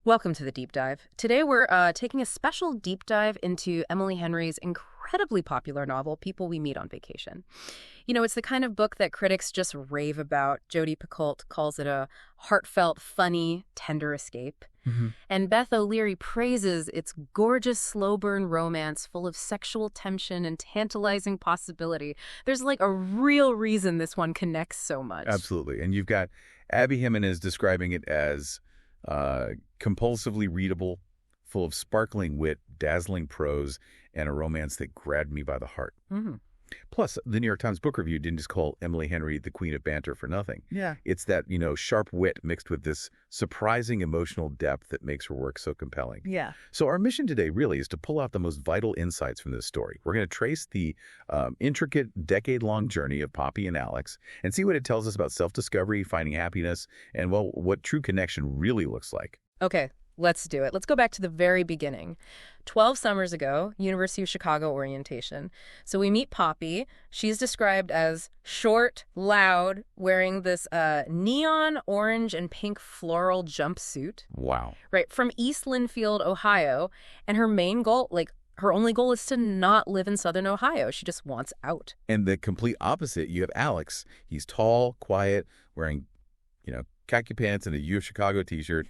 Welcome to the deep dive. Today we're taking a special deep dive into Emily Henry's incredibly popular novel, People We Meet on Vacation. You know, it's the kind of book that critics just rave about. Jodi Picoult calls it a heartfelt, funny, tender escape. And Beth O'Leary praises its gorgeous, slow-burn romance full of sexual tension and tantalizing possibility. There's like a real reason this one connects so much. Absolutely. And you've got Abby Jimenez describing it as compulsively readable, full of sparkling wit, dazzling prose, and a romance that grabbed me by the heart. Plus, the New York Times Book Review didn't just call Emily Henry the queen of banter for nothing. Yeah. It's that, sharp wit mixed with this surprising emotional depth that makes her work so compelling. Yeah. So our mission today really is to pull out the most vital insights from this story. We're going to trace the intricate decade-long journey of Poppy and Alex and see what it tells us about self-discovery, finding happiness, and, well, what true connection really looks like. Okay, let's do it. Let's go back to the very beginning. 12 summers ago, University of Chicago orientation. So we meet Poppy. She's described as short, loud, wearing this neon orange and pink floral jumpsuit. Wow. Right, from East Lynnfield, Ohio. And her main goal, her only goal is to not live in Southern Ohio. She just wants out. And the complete opposite, you have Alex. He's tall, quiet, wearing, khaki pants and a U of Chicago t-shirt.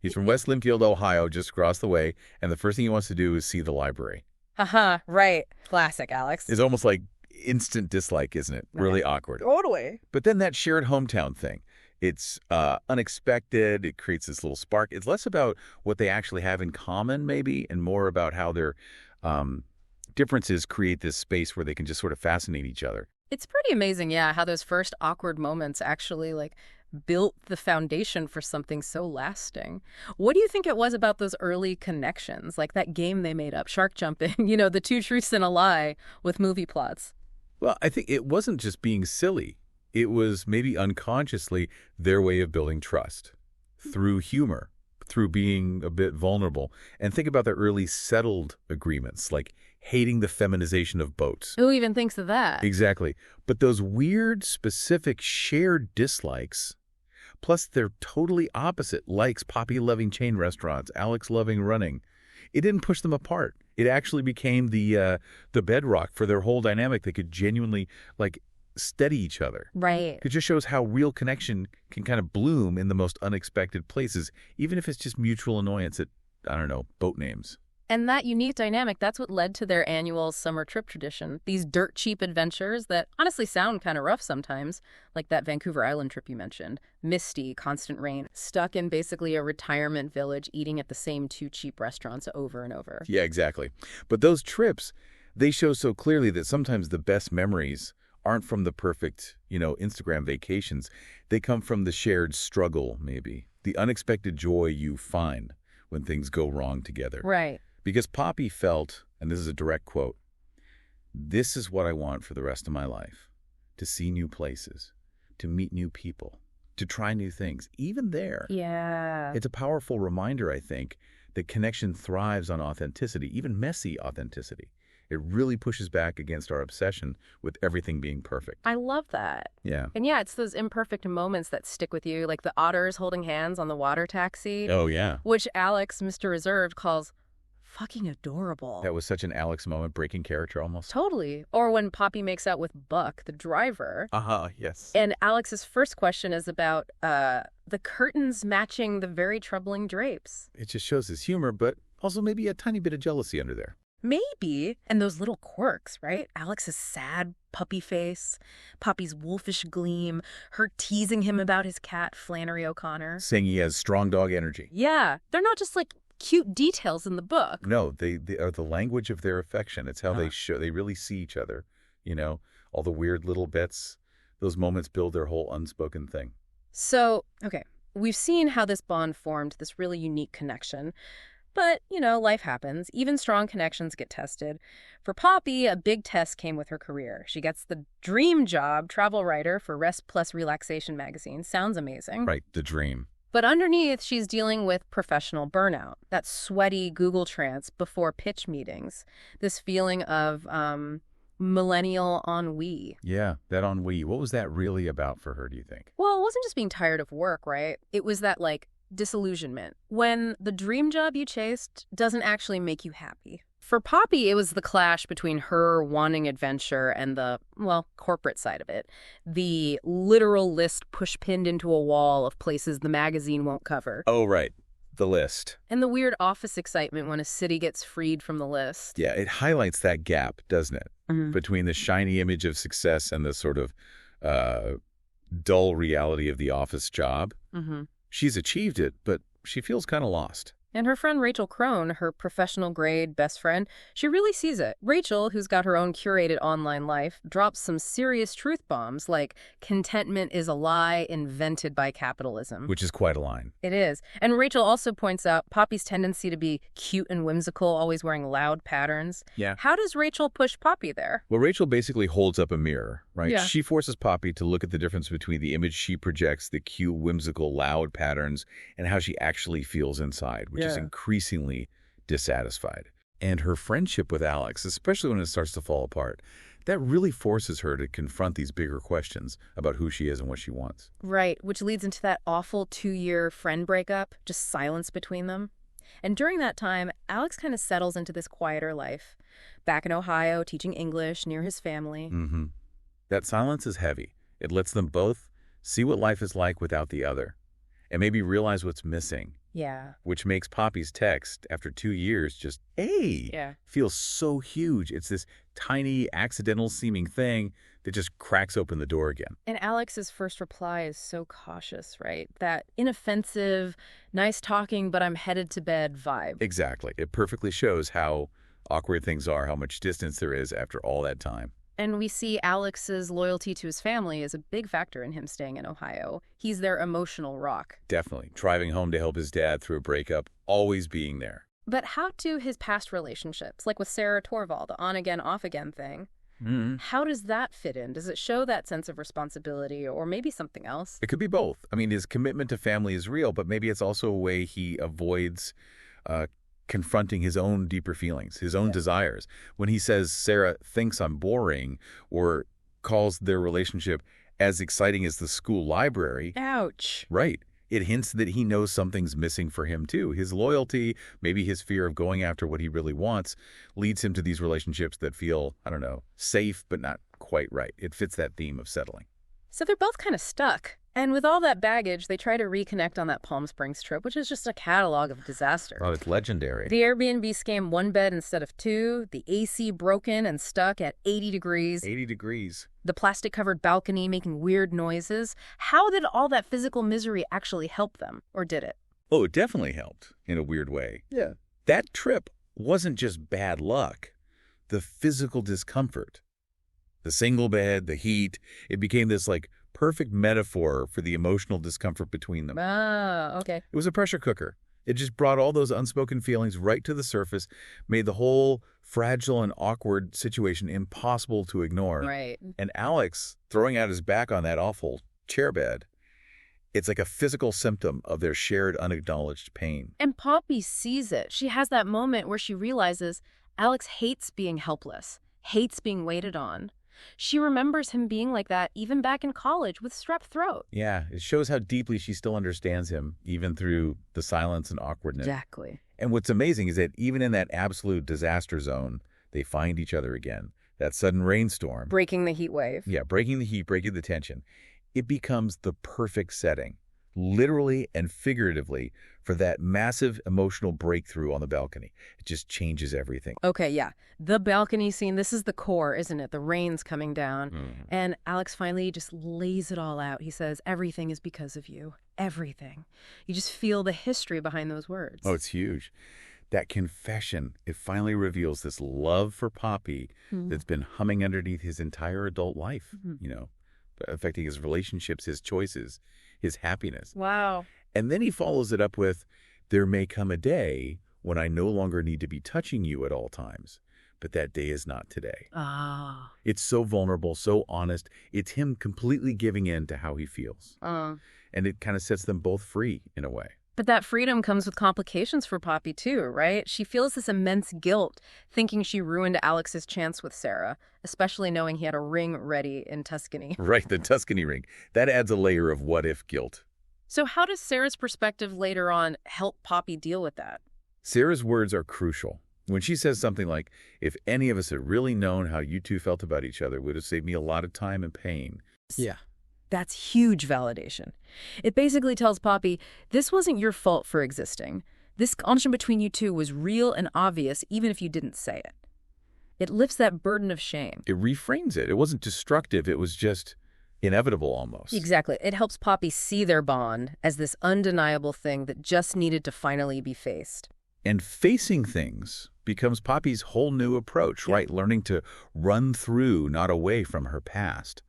He's from West Lynnfield, Ohio, just across the way. And the first thing he wants to do is see the library. Right. Classic, Alex. It's almost like instant dislike, isn't it? Really awkward. Totally. But then that shared hometown thing. It's unexpected. It creates this little spark. It's less about what they actually have in common, maybe, and more about how their differences create this space where they can just sort of fascinate each other. It's pretty amazing, yeah, how those first awkward moments actually, built the foundation for something so lasting. What do you think it was about those early connections, like that game they made up, shark jumping, the two truths and a lie with movie plots? Well, I think it wasn't just being silly. It was maybe unconsciously their way of building trust through humor, through being a bit vulnerable. And think about their early settled agreements, like hating the feminization of boats. Who even thinks of that? Exactly. But those weird, specific, shared dislikes, plus their totally opposite likes, Poppy loving chain restaurants, Alex loving running, it didn't push them apart. It actually became the bedrock for their whole dynamic. They could genuinely, steady each other. Right. It just shows how real connection can kind of bloom in the most unexpected places, even if it's just mutual annoyance at, boat names. And that unique dynamic, that's what led to their annual summer trip tradition. These dirt cheap adventures that honestly sound kind of rough sometimes, like that Vancouver Island trip you mentioned. Misty, constant rain, stuck in basically a retirement village eating at the same two cheap restaurants over and over. Yeah, exactly. But those trips, they show so clearly that sometimes the best memories aren't from the perfect, Instagram vacations. They come from the shared struggle, maybe. The unexpected joy you find when things go wrong together. Right. Because Poppy felt, and this is a direct quote, "This is what I want for the rest of my life. To see new places, to meet new people, to try new things." Even there. Yeah. It's a powerful reminder, I think, that connection thrives on authenticity, even messy authenticity. It really pushes back against our obsession with everything being perfect. I love that. Yeah. And yeah, it's those imperfect moments that stick with you, like the otters holding hands on the water taxi. Oh, yeah. Which Alex, Mr. Reserved, calls fucking adorable. That was such an Alex moment, breaking character almost. Totally. Or when Poppy makes out with Buck, the driver. Yes. And Alex's first question is about the curtains matching the very troubling drapes. It just shows his humor, but also maybe a tiny bit of jealousy under there. Maybe. And those little quirks, right? Alex's sad puppy face, Poppy's wolfish gleam, her teasing him about his cat, Flannery O'Connor. Saying he has strong dog energy. Yeah. They're not just cute details in the book. No, they are the language of their affection. It's how they really see each other. All the weird little bits, those moments build their whole unspoken thing. So, okay, we've seen how this bond formed, this really unique connection. But, life happens. Even strong connections get tested. For Poppy, a big test came with her career. She gets the dream job, travel writer for Rest Plus Relaxation magazine. Sounds amazing. Right, the dream. But underneath, she's dealing with professional burnout, that sweaty Google trance before pitch meetings, this feeling of millennial ennui. Yeah, that ennui. What was that really about for her, do you think? Well, it wasn't just being tired of work, right? It was that, disillusionment, when the dream job you chased doesn't actually make you happy. For Poppy, it was the clash between her wanting adventure and the, well, corporate side of it. The literal list push-pinned into a wall of places the magazine won't cover. Oh, right. The list. And the weird office excitement when a city gets freed from the list. Yeah, it highlights that gap, doesn't it? Between the shiny image of success and the sort of dull reality of the office job. She's achieved it, but she feels kind of lost. And her friend Rachel Crone, her professional grade best friend, she really sees it. Rachel, who's got her own curated online life, drops some serious truth bombs like contentment is a lie invented by capitalism. Which is quite a line. It is. And Rachel also points out Poppy's tendency to be cute and whimsical, always wearing loud patterns. Yeah. How does Rachel push Poppy there? Well, Rachel basically holds up a mirror, right? Yeah. She forces Poppy to look at the difference between the image she projects, the cute, whimsical, loud patterns, and how she actually feels inside, which is increasingly dissatisfied. And her friendship with Alex, especially when it starts to fall apart, that really forces her to confront these bigger questions about who she is and what she wants. Right, which leads into that awful 2-year friend breakup, just silence between them. And during that time, Alex kind of settles into this quieter life, back in Ohio, teaching English near his family. That silence is heavy. It lets them both see what life is like without the other, and maybe realize what's missing. Yeah. Which makes Poppy's text, after 2 years, just, hey, feels so huge. It's this tiny, accidental-seeming thing that just cracks open the door again. And Alex's first reply is so cautious, right? That inoffensive, nice talking, but I'm headed to bed vibe. Exactly. It perfectly shows how awkward things are, how much distance there is after all that time. And we see Alex's loyalty to his family is a big factor in him staying in Ohio. He's their emotional rock. Definitely. Driving home to help his dad through a breakup, always being there. But how do his past relationships, like with Sarah Torvald, the on-again, off-again thing, how does that fit in? Does it show that sense of responsibility or maybe something else? It could be both. I mean, his commitment to family is real, but maybe it's also a way he avoids confronting his own deeper feelings, his own desires. When he says Sarah thinks I'm boring or calls their relationship as exciting as the school library. Ouch. Right. It hints that he knows something's missing for him too. His loyalty, maybe his fear of going after what he really wants, leads him to these relationships that feel, I don't know, safe but not quite right. It fits that theme of settling. So they're both kind of stuck. And with all that baggage, they try to reconnect on that Palm Springs trip, which is just a catalog of disaster. Oh, it's legendary. The Airbnb scam 1 bed instead of 2, the AC broken and stuck at 80 degrees. 80 degrees. The plastic-covered balcony making weird noises. How did all that physical misery actually help them? Or did it? Oh, it definitely helped in a weird way. Yeah. That trip wasn't just bad luck. The physical discomfort, the single bed, the heat, it became this like perfect metaphor for the emotional discomfort between them. Ah, okay. It was a pressure cooker. It just brought all those unspoken feelings right to the surface, made the whole fragile and awkward situation impossible to ignore. Right. And Alex, throwing out his back on that awful chair bed, it's like a physical symptom of their shared unacknowledged pain. And Poppy sees it. She has that moment where she realizes Alex hates being helpless, hates being waited on. She remembers him being like that even back in college with strep throat. Yeah, it shows how deeply she still understands him, even through the silence and awkwardness. Exactly. And what's amazing is that even in that absolute disaster zone, they find each other again. That sudden rainstorm. Breaking the heat wave. Yeah, breaking the heat, breaking the tension. It becomes the perfect setting, literally and figuratively, for that massive emotional breakthrough on the balcony. It just changes everything. Okay, yeah. The balcony scene, this is the core, isn't it? The rain's coming down. And Alex finally just lays it all out. He says, everything is because of you. Everything. You just feel the history behind those words. Oh, it's huge. That confession, it finally reveals this love for Poppy that's been humming underneath his entire adult life, you know, affecting his relationships, his choices, his happiness. Wow. And then he follows it up with, there may come a day when I no longer need to be touching you at all times, but that day is not today. Ah. It's so vulnerable, so honest. It's him completely giving in to how he feels. And it kind of sets them both free in a way. But that freedom comes with complications for Poppy too, right? She feels this immense guilt, thinking she ruined Alex's chance with Sarah, especially knowing he had a ring ready in Tuscany. Right, the Tuscany ring. That adds a layer of what-if guilt. So how does Sarah's perspective later on help Poppy deal with that? Sarah's words are crucial. When she says something like, if any of us had really known how you two felt about each other, it would have saved me a lot of time and pain. Yeah. That's huge validation. It basically tells Poppy, this wasn't your fault for existing. This connection between you two was real and obvious, even if you didn't say it. It lifts that burden of shame. It reframes it. It wasn't destructive. It was just inevitable almost. Exactly. It helps Poppy see their bond as this undeniable thing that just needed to finally be faced. And facing things becomes Poppy's whole new approach, right? Learning to run through, not away from her past.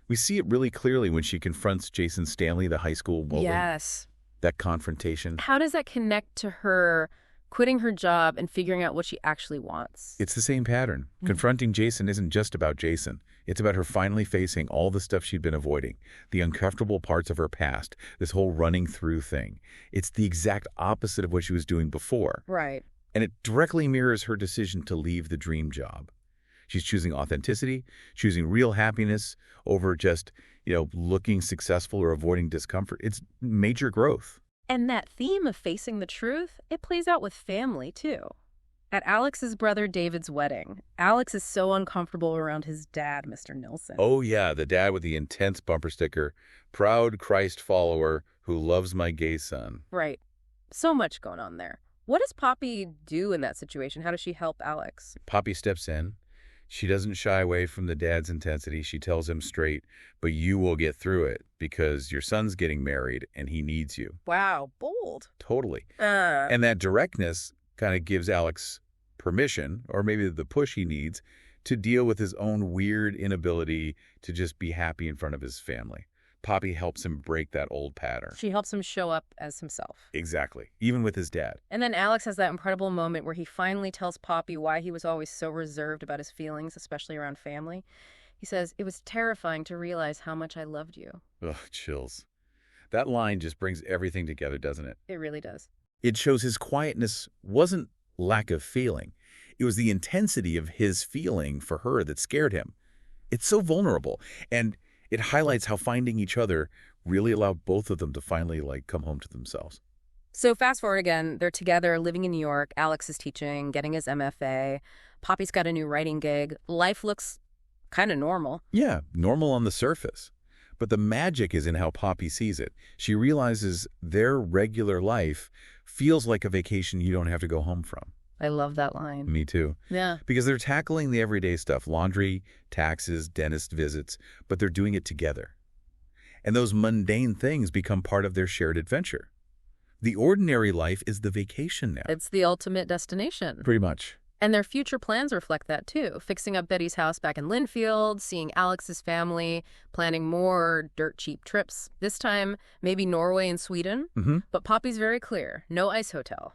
We see it really clearly when she confronts Jason Stanley, the high school bully. Yes. That confrontation. How does that connect to her quitting her job and figuring out what she actually wants? It's the same pattern. Confronting Jason isn't just about Jason. It's about her finally facing all the stuff she'd been avoiding, the uncomfortable parts of her past, this whole running through thing. It's the exact opposite of what she was doing before. Right. And it directly mirrors her decision to leave the dream job. She's choosing authenticity, choosing real happiness over just, looking successful or avoiding discomfort. It's major growth. And that theme of facing the truth, it plays out with family, too. At Alex's brother David's wedding, Alex is so uncomfortable around his dad, Mr. Nilsson. Oh, yeah, the dad with the intense bumper sticker, proud Christ follower who loves my gay son. Right. So much going on there. What does Poppy do in that situation? How does she help Alex? Poppy steps in. She doesn't shy away from the dad's intensity. She tells him straight, but you will get through it because your son's getting married and he needs you. Wow, bold. Totally. And that directness kind of gives Alex permission, or maybe the push he needs, to deal with his own weird inability to just be happy in front of his family. Poppy helps him break that old pattern. She helps him show up as himself. Exactly. Even with his dad. And then Alex has that incredible moment where he finally tells Poppy why he was always so reserved about his feelings, especially around family. He says, it was terrifying to realize how much I loved you. Ugh, chills. That line just brings everything together, doesn't it? It really does. It shows his quietness wasn't lack of feeling. It was the intensity of his feeling for her that scared him. It's so vulnerable. And it highlights how finding each other really allowed both of them to finally, come home to themselves. So fast forward again, they're together, living in New York. Alex is teaching, getting his MFA. Poppy's got a new writing gig. Life looks kind of normal. Yeah, normal on the surface. But the magic is in how Poppy sees it. She realizes their regular life feels like a vacation you don't have to go home from. I love that line. Me too. Yeah. Because they're tackling the everyday stuff, laundry, taxes, dentist visits, but they're doing it together. And those mundane things become part of their shared adventure. The ordinary life is the vacation now. It's the ultimate destination. Pretty much. And their future plans reflect that, too. Fixing up Betty's house back in Linfield, seeing Alex's family, planning more dirt-cheap trips. This time, maybe Norway and Sweden. But Poppy's very clear. No ice hotel.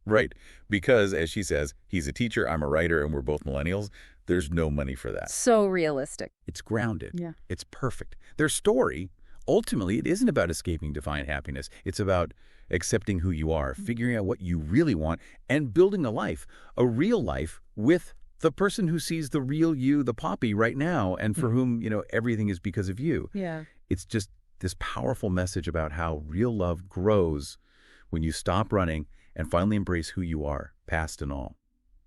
Right. Because, as she says, he's a teacher, I'm a writer, and we're both millennials. There's no money for that. So realistic. It's grounded. Yeah. It's perfect. Their story, ultimately, it isn't about escaping to find happiness. It's about accepting who you are, figuring out what you really want, and building a real life with the person who sees the real you, the Poppy, right now, and for whom, everything is because of you. Yeah. It's just this powerful message about how real love grows when you stop running and finally embrace who you are, past and all.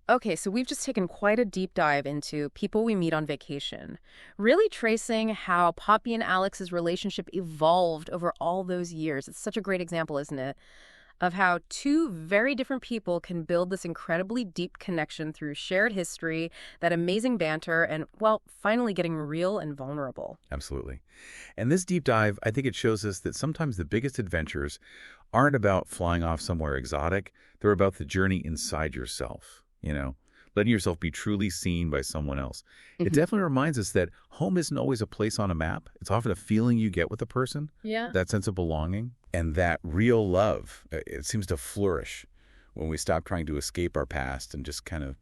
Okay, so we've just taken quite a deep dive into people we meet on vacation, really tracing how Poppy and Alex's relationship evolved over all those years. It's such a great example, isn't it, of how two very different people can build this incredibly deep connection through shared history, that amazing banter, and, well, finally getting real and vulnerable. Absolutely. And this deep dive, I think it shows us that sometimes the biggest adventures aren't about flying off somewhere exotic. They're about the journey inside yourself, letting yourself be truly seen by someone else. It definitely reminds us that home isn't always a place on a map. It's often a feeling you get with a person, that sense of belonging, and that real love. It seems to flourish when we stop trying to escape our past and just kind of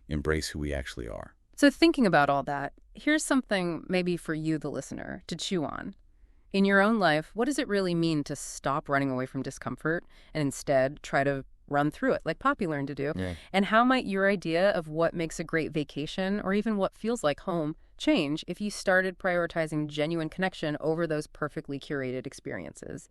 embrace who we actually are. So thinking about all that, here's something maybe for you, the listener, to chew on. In your own life, what does it really mean to stop running away from discomfort and instead try to run through it like Poppy learned to do? Yeah. And how might your idea of what makes a great vacation or even what feels like home change if you started prioritizing genuine connection over those perfectly curated experiences?